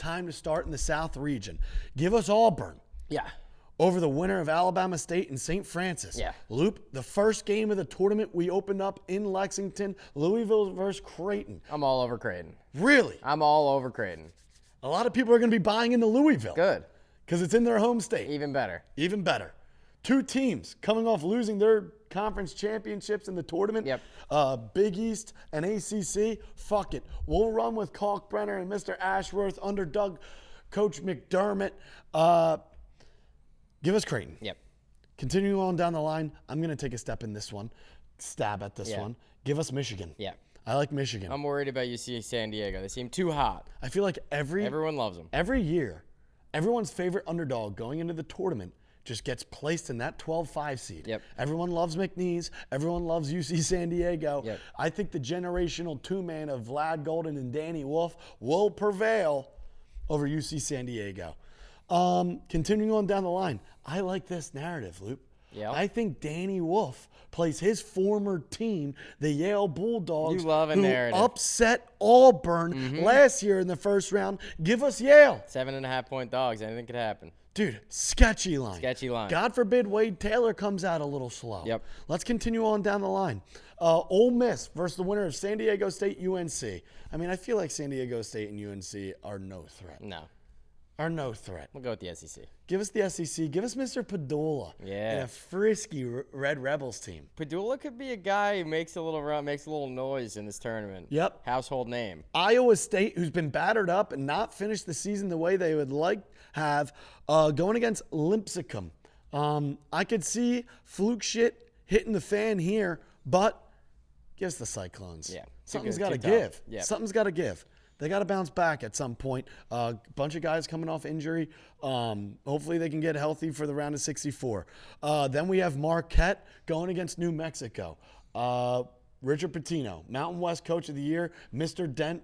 time to start in the South region. Give us Auburn. Yeah. Over the winner of Alabama State and St. Francis. Yeah. Loop, the first game of the tournament we opened up in Lexington, Louisville versus Creighton. I'm all over Creighton. Really? I'm all over Creighton. A lot of people are going to be buying into Louisville. Good. Because it's in their home state. Even better. Even better. Two teams coming off losing their conference championships in the tournament. Yep. Big East and ACC. Fuck it. We'll run with Kalkbrenner and Mr. Ashworth under Coach McDermott. Give us Creighton. Yep. Continuing on down the line, I'm going to take a stab at this Yeah. one. Give us Michigan. Yeah. I like Michigan. I'm worried about UC San Diego. They seem too hot. I feel like Everyone loves them. every year, everyone's favorite underdog going into the tournament just gets placed in that 12-5 seed. Yep. Everyone loves McNeese. Everyone loves UC San Diego. Yep. I think the generational two-man of Vlad Golden and Danny Wolf will prevail over UC San Diego. Continuing on down the line, I like this narrative, Luke. Yeah. I think Danny Wolf plays his former team, the Yale Bulldogs, You love a who narrative. upset Auburn last year in the first round. Give us Yale. 7.5-point dogs. Anything could happen. Dude, sketchy line. Sketchy line. God forbid Wade Taylor comes out a little slow. Yep. Let's continue on down the line. Ole Miss versus the winner of San Diego State, UNC. I mean, I feel like San Diego State and UNC are no threat. No. Are no threat. We'll go with the SEC. Give us the SEC. Give us Mr. Padula. Yeah. And a frisky Red Rebels team. Padula could be a guy who makes a little run, makes a little noise in this tournament. Yep. Household name. Iowa State, who's been battered up and not finished the season the way they would like have, going against Limpsicum. I could see fluke shit hitting the fan here, but give us the Cyclones. Yeah. Something's Too got to tough. give. Yeah. Something's got to give. They got to bounce back at some point. A bunch of guys coming off injury. Hopefully they can get healthy for the round of 64. Then we have Marquette going against New Mexico. Richard Pitino, Mountain West Coach of the Year. Mr. Dent,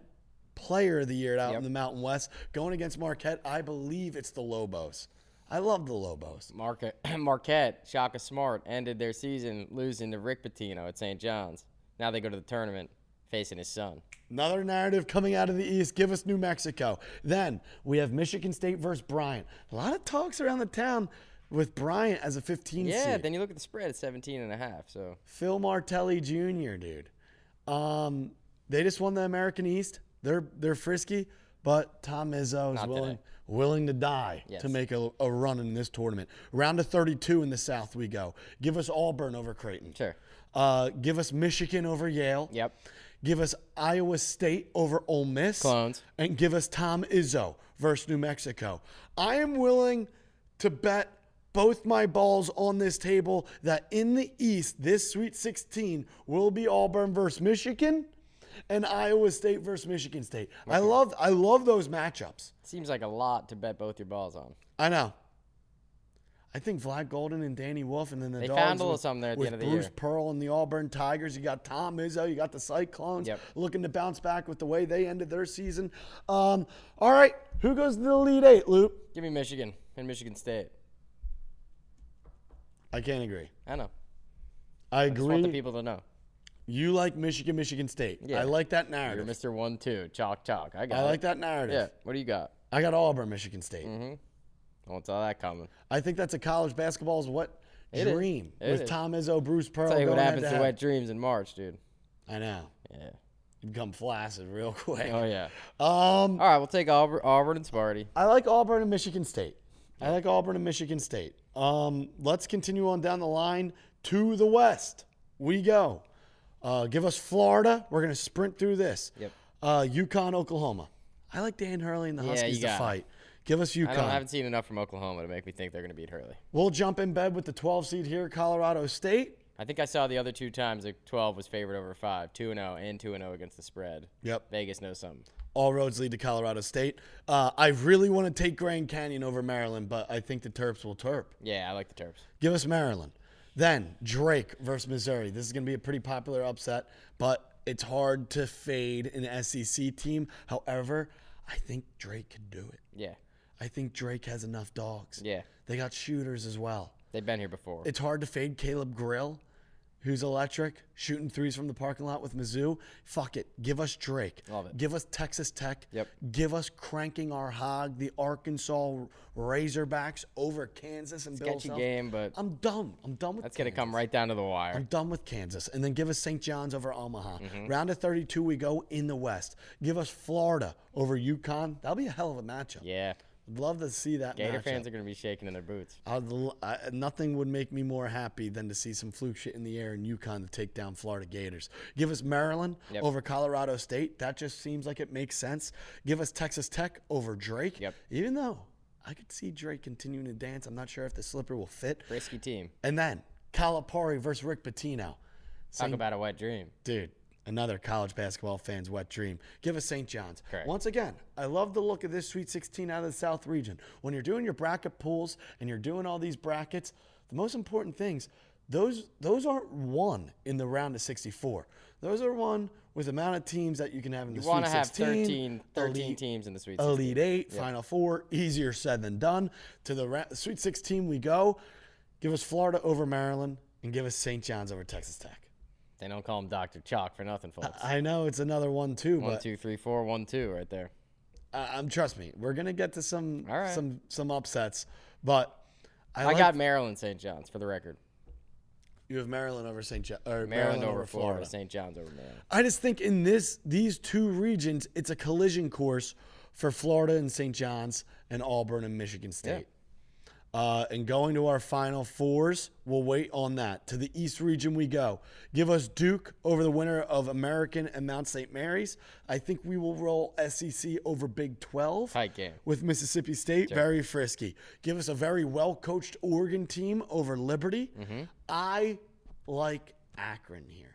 Player of the Year out in the Mountain West. Going against Marquette, I believe it's the Lobos. I love the Lobos. Marquette, Shaka Smart, ended their season losing to Rick Pitino at St. John's. Now they go to the tournament facing his son. Another narrative coming out of the East. Give us New Mexico. Then we have Michigan State versus Bryant. A lot of talks around the town with Bryant as a 15 seed. Yeah, then you look at the spread, it's 17.5. So Phil Martelli Jr., dude. They just won the American East. They're frisky, but Tom Izzo is willing to die to make a run in this tournament. Round of 32 in the South we go. Give us Auburn over Creighton. Sure. Give us Michigan over Yale. Yep. Give us Iowa State over Ole Miss. Clones. And give us Tom Izzo versus New Mexico. I am willing to bet both my balls on this table that in the East, this Sweet 16 will be Auburn versus Michigan and Iowa State versus Michigan State. I love those matchups. Seems like a lot to bet both your balls on. I know. I think Vlad Golden and Danny Wolf, and then the They Dogs found a little something there at the end of the Bruce year. Pearl and the Auburn Tigers. You got Tom Izzo. You got the Cyclones looking to bounce back with the way they ended their season. All right, who goes to the Elite Eight, Luke? Give me Michigan and Michigan State. I can't agree. I know. I Just want the agree. people to know. You like Michigan State. Yeah. I like that You're narrative. Mr. 1-2. Chalk. I got I it. like that narrative. Yeah. What do you got? I got Auburn, Michigan State. I won't saw that coming. I think that's a college basketball's It is. dream It with is. Tom Izzo, Bruce Pearl. Tell you what going happens to head-to-head. wet dreams in March, dude. I know. Yeah. You become flaccid real quick. Oh, yeah. Um, All right, we'll take Auburn and Sparty. I like Auburn and Michigan State. Let's continue on down the line to the West. We go. Give us Florida. We're going to sprint through this. Yep. UConn, Oklahoma. I like Dan Hurley and the Yeah, Huskies you to got it. fight. Give us I UConn. haven't seen enough from Oklahoma to make me think they're going to beat Hurley. We'll jump in bed with the 12 seed here, Colorado State. I think I saw the other two times that 12 was favored over 5. 2-0 and 2-0 against the spread. Yep. Vegas knows something. All roads lead to Colorado State. I really want to take Grand Canyon over Maryland, but I think the Terps will terp. Yeah, I like the Terps. Give us Maryland. Then Drake versus Missouri. This is going to be a pretty popular upset, but it's hard to fade an SEC team. However, I think Drake could do it. Yeah. I think Drake has enough dogs. Yeah. They got shooters as well. They've been here before. It's hard to fade Caleb Grill, who's electric, shooting threes from the parking lot with Mizzou. Fuck it. Give us Drake. Love it. Give us Texas Tech. Yep. Give us cranking our hog, the Arkansas Razorbacks over Kansas and Bill Sketchy Self. game, but I'm done. I'm done with that's going to Kansas. come right down to the wire. I'm done with Kansas. And then give us St. John's over Omaha. Mm-hmm. Round of 32, we go in the West. Give us Florida over UConn. That'll be a hell of a matchup. Yeah. I'd love to see that Gator matchup. fans are going to be shaking in their boots. Nothing would make me more happy than to see some fluke shit in the air in UConn to take down Florida Gators. Give us Maryland over Colorado State. That just seems like it makes sense. Give us Texas Tech over Drake. Yep. Even though I could see Drake continuing to dance. I'm not sure if the slipper will fit. Risky team. And then Calipari versus Rick Pitino. Talk about a wet dream. Dude, another college basketball fan's wet dream. Give us St. John's. Correct. Once again, I love the look of this Sweet 16 out of the South region. When you're doing your bracket pools and you're doing all these brackets, the most important things, those aren't won in the round of 64. Those are won with the amount of teams that you can have in the You want Sweet to have 16. 13 teams in the Sweet 16. Elite 8, Final 4, easier said than done. To the Sweet 16 we go. Give us Florida over Maryland and give us St. John's over Texas Tech. They don't call him Dr. Chalk for nothing, folks. I know it's another one too, 1, but 2, 3, 4, 1, 2 right there. Trust me, we're gonna get to some All right. some upsets, but I got Maryland St. John's for the record. you have Maryland over St. John or Maryland over Florida. St. John's over Maryland. I just think in these two regions, it's a collision course for Florida and St. John's and Auburn and Michigan State. And going to our Final Fours, we'll wait on that. To the East region we go. Give us Duke over the winner of American and Mount St. Mary's. I think we will roll SEC over Big 12. Tight game. With Mississippi State, very frisky. Give us a very well-coached Oregon team over Liberty. I like Akron here.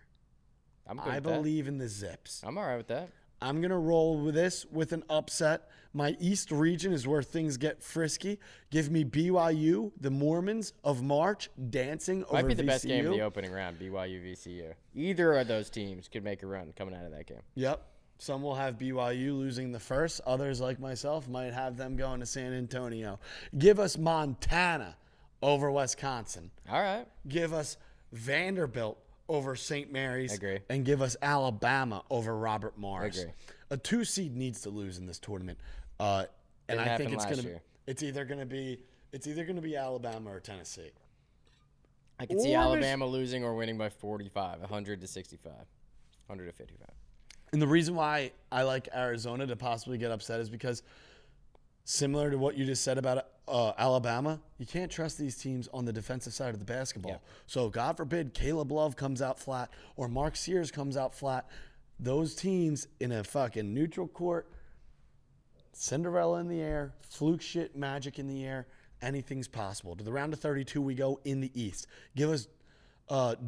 I'm good I with that. believe in the Zips. I'm all right with that. I'm going to roll with this with an upset. My East region is where things get frisky. Give me BYU, the Mormons of March, dancing over Might be the VCU. best game of the opening round, BYU VCU. Either of those teams could make a run coming out of that game. Yep. Some will have BYU losing the first. Others, like myself, might have them going to San Antonio. Give us Montana over Wisconsin. All right. Give us Vanderbilt over St. Mary's. Agree. And give us Alabama over Robert Morris. Agree. A 2 seed needs to lose in this tournament. And Didn't I think happen it's last going to year. it's either going to be Alabama or Tennessee. I could see Or Alabama losing or winning by 45, 100 to 65, 100 to 55. And the reason why I like Arizona to possibly get upset is because similar to what you just said about Alabama, you can't trust these teams on the defensive side of the basketball. Yeah. So God forbid Caleb Love comes out flat or Mark Sears comes out flat. Those teams in a fucking neutral court, Cinderella in the air, fluke shit, magic in the air, anything's possible. To the round of 32 we go in the East. Give us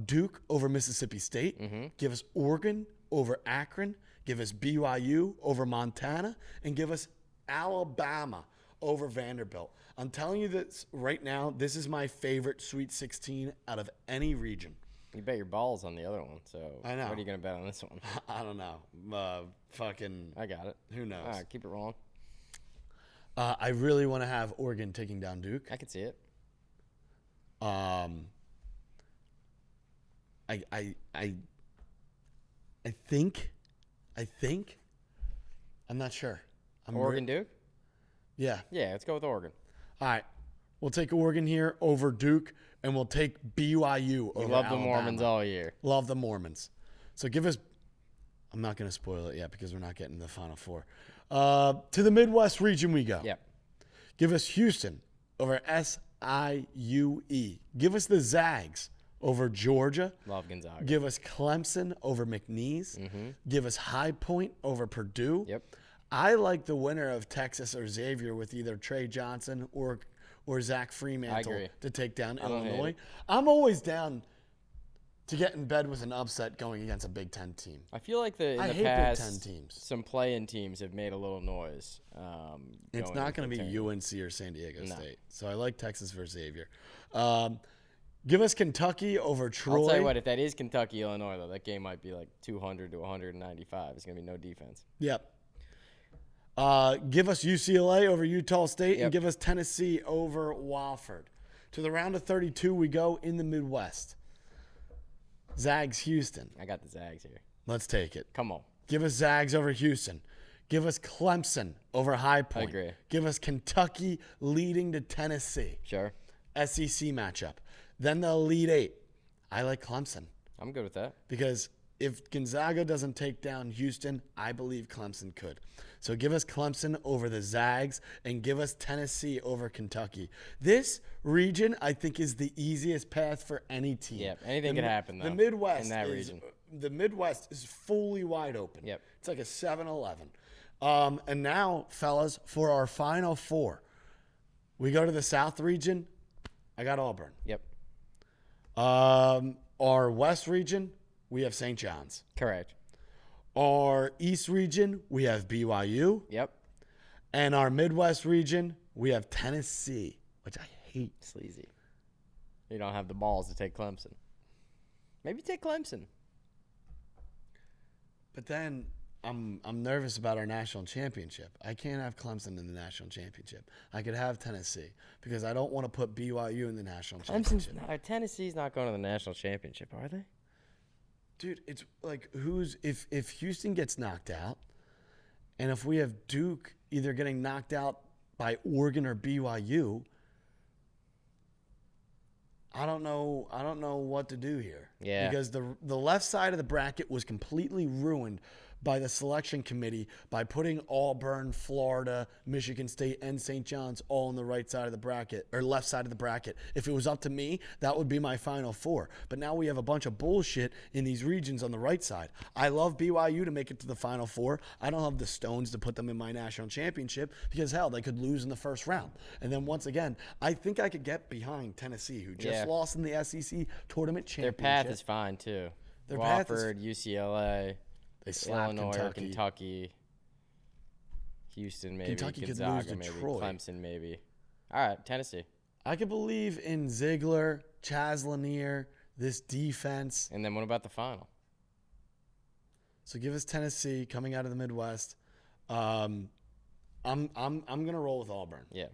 Duke over Mississippi State. Give us Oregon over Akron. Give us BYU over Montana. And give us Alabama over Vanderbilt. I'm telling you this right now, this is my favorite Sweet 16 out of any region. You bet your balls on the other one, so I know. what are you going to bet on this one? I don't know. I got it. Who knows? All right, keep it rolling. I really want to have Oregon taking down Duke. I could see it. I think, I'm not sure. Oregon Duke? Yeah. Yeah, let's go with Oregon. All right. We'll take Oregon here over Duke, and we'll take BYU over Love the Alabama. Mormons all year. Love the Mormons. So give us, I'm not going to spoil it yet because we're not getting to the Final Four. To the Midwest region we go. Yep. Give us Houston over SIUE. Give us the Zags over Georgia. Love Gonzaga. Give us Clemson over McNeese. Give us High Point over Purdue. Yep. I like the winner of Texas or Xavier with either Trey Johnson or Zach Fremantle agree. to take down I don't hate Illinois. it. I'm always down to get in bed with an upset going against a Big Ten team. I feel like in I the hate Big past, Ten teams. some play-in teams have made a little noise. It's not going to be tournament. UNC or San Diego No. State. So I like Texas versus Xavier. Give us Kentucky over Troy. I'll tell you what, if that is Kentucky, Illinois, though, that game might be like 200 to 195. It's going to be no defense. Yep. Give us UCLA over Utah State and Yep. give us Tennessee over Wofford. To the round of 32 we go in the Midwest. Zags Houston. I got the Zags here. Let's take it. Come on. Give us Zags over Houston. Give us Clemson over High Point. agree. Give us Kentucky leading to Tennessee. Sure. SEC matchup. Then the Elite Eight. I like Clemson I'm good with that. because if Gonzaga doesn't take down Houston, I believe Clemson could. So give us Clemson over the Zags and give us Tennessee over Kentucky. This region, I think, is the easiest path for any team. Yep. Anything could happen, though. The Midwest in that is, region. The Midwest is fully wide open. Yep. It's like a 7-Eleven. And now, fellas, for our Final Four, we go to the South region. I got Auburn. Yep. Our West region, we have St. John's. Correct. Our East region, we have BYU. Yep. And our Midwest region, we have Tennessee, which I hate. Sleazy. You don't have the balls to take Clemson. Maybe take Clemson. But then I'm nervous about our national championship. I can't have Clemson in the national championship. I could have Tennessee because I don't want to put BYU in the national championship. Tennessee's not going to the national championship, are they? Dude, it's like if Houston gets knocked out, and if we have Duke either getting knocked out by Oregon or BYU, I don't know what to do here. Yeah. Because the left side of the bracket was completely ruined by the selection committee by putting Auburn, Florida, Michigan State, and St. John's all on the right side of the bracket, or left side of the bracket. If it was up to me, that would be my Final Four. But now we have a bunch of bullshit in these regions on the right side. I love BYU to make it to the Final Four. I don't have the stones to put them in my national championship because, hell, they could lose in the first round. And then once again, I think I could get behind Tennessee, who just lost in the SEC tournament championship. Their path is fine, too. Their path is Wofford, UCLA. They slapped Illinois Kentucky. or Kentucky, Houston maybe, Kentucky could Gonzaga lose to maybe, Troy. Clemson maybe. All right, Tennessee. I could believe in Ziegler, Chaz Lanier, this defense. And then what about the final? So give us Tennessee coming out of the Midwest. I'm gonna roll with Auburn. Yeah.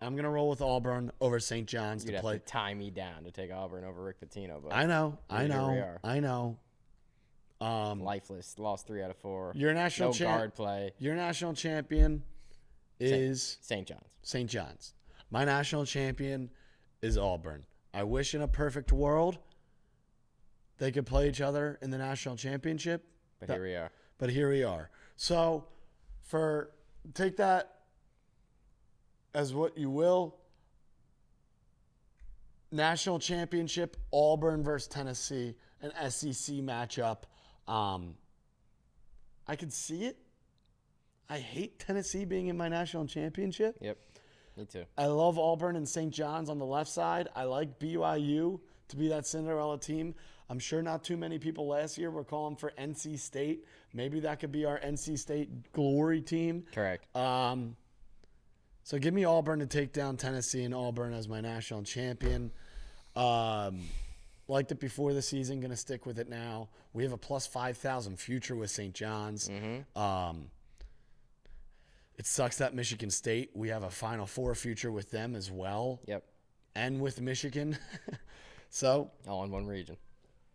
I'm gonna roll with Auburn over St. John's You'd to have play. to tie me down to take Auburn over Rick Pitino. But I know. we are. Lifeless. Lost 3 out of 4. Your national no guard play. Your national champion is St. John's. St. John's. My national champion is Auburn. I wish in a perfect world they could play each other in the national championship. But here we are. But here we are. So take that as what you will. National championship, Auburn versus Tennessee, an SEC matchup. I could see it. I hate Tennessee being in my national championship. Yep. Me too. I love Auburn and St. John's on the left side. I like BYU to be that Cinderella team. I'm sure not too many people last year were calling for NC State. Maybe that could be our NC State glory team. Correct. So give me Auburn to take down Tennessee and Auburn as my national champion. Liked it before the season, going to stick with it now. We have a plus 5,000 future with St. John's. It sucks that Michigan State, we have a Final Four future with them as well. Yep. And with Michigan. So, all in one region.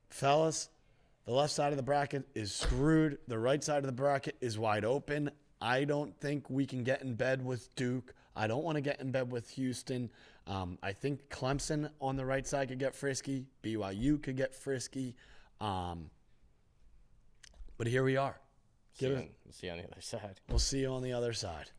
Fellas, the left side of the bracket is screwed. The right side of the bracket is wide open. I don't think we can get in bed with Duke. I don't want to get in bed with Houston. I think Clemson on the right side could get frisky. BYU could get frisky. But here we are. We'll see you on the other side. We'll see you on the other side.